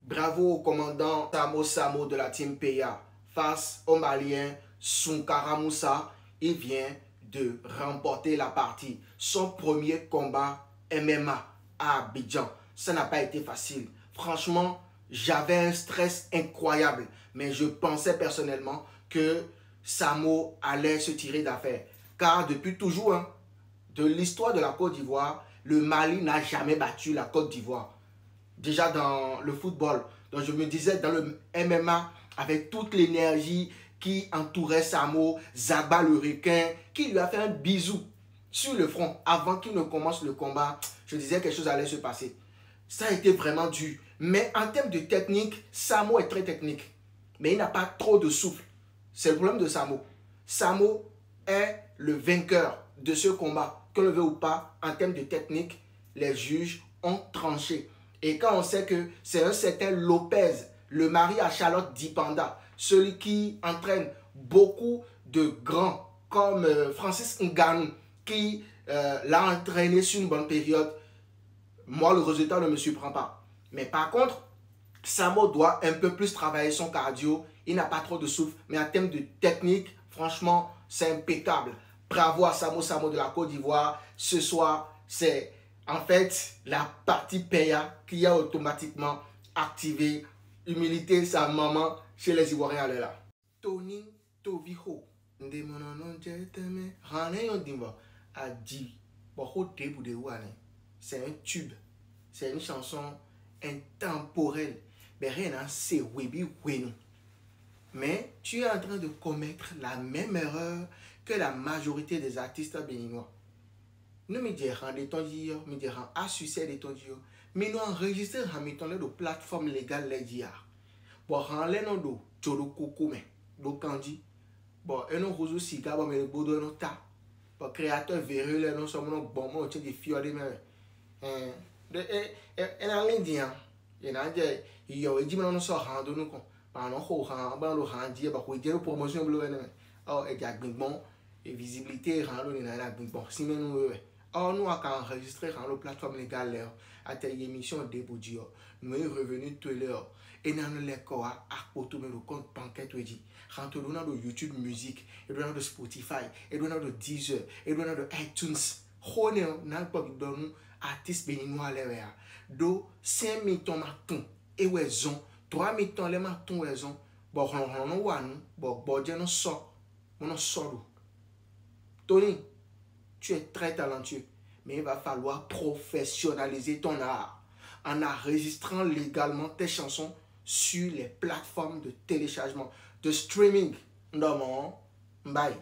Bravo au commandant Samo de la team PA face au Malien Sunkara Moussa. Il vient de remporter la partie. Son premier combat MMA à Abidjan. Ça n'a pas été facile. Franchement, j'avais un stress incroyable. Mais je pensais personnellement que Samo allait se tirer d'affaire. Car depuis toujours, de l'histoire de la Côte d'Ivoire, le Mali n'a jamais battu la Côte d'Ivoire. Déjà dans le football. Donc je me disais dans le MMA, avec toute l'énergie qui entourait Samo, Zaba le requin, qui lui a fait un bisou sur le front avant qu'il ne commence le combat, je disais que quelque chose allait se passer. Ça a été vraiment dur. Mais en termes de technique, Samo est très technique. Mais il n'a pas trop de souffle. C'est le problème de Samo. Samo est le vainqueur de ce combat. Qu'on le veut ou pas, en termes de technique, les juges ont tranché. Et quand on sait que c'est un certain Lopez, le mari à Charlotte Dipanda, celui qui entraîne beaucoup de grands comme Francis Ngannou, qui l'a entraîné sur une bonne période, moi le résultat ne me surprend pas. Mais par contre, Samo doit un peu plus travailler son cardio. Il n'a pas trop de souffle, mais en termes de technique, franchement, c'est impeccable. Bravo à Samo de la Côte d'Ivoire. Ce soir, c'est en fait la partie PA qui a automatiquement activé humilité sa maman chez les Ivoiriens là. Tony Toviho. C'est un tube. C'est une chanson intemporelle. Mais tu es en train de commettre la même erreur que la majorité des artistes béninois. Nous me dirons des temps d'hier, me dirons à succès des temps d'hier, mais nous enregistrons Hamilton de plateforme légale les d'hier. Bon, en l'air de Tchoro Koko, mais donc Kandi, bon, et nous rosons cigares, bon, mais le beau de nos tas. Bon, créateur véreux, les noms sont bon, moi, des filles de mer. Et en l'Indien, il y a dit, mais on sort rendre nous, pendant qu'on le rendu, bah, il y a une promotion bleu, oh, et il y a bon, et visibilité, rendre, il y a bon, si nous, or, nous avons enregistré dans la plateforme légale à tes émissions de Boudio. Nous sommes revenus tout à l'heure. Et nous avons les corps à côté de nos comptes banquettes. Rentrez dans le YouTube Music, et dans le Spotify, et dans le Deezer, et dans le iTunes. On a pas de nous artistes béninois là. Do 5 mitons maton et raison, 3 mitons les matons raison. Bon, on nous, bon, nous sort, on sort. Tony, tu es très talentueux, mais il va falloir professionnaliser ton art en enregistrant légalement tes chansons sur les plateformes de téléchargement, de streaming. Non, bye.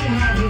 don't have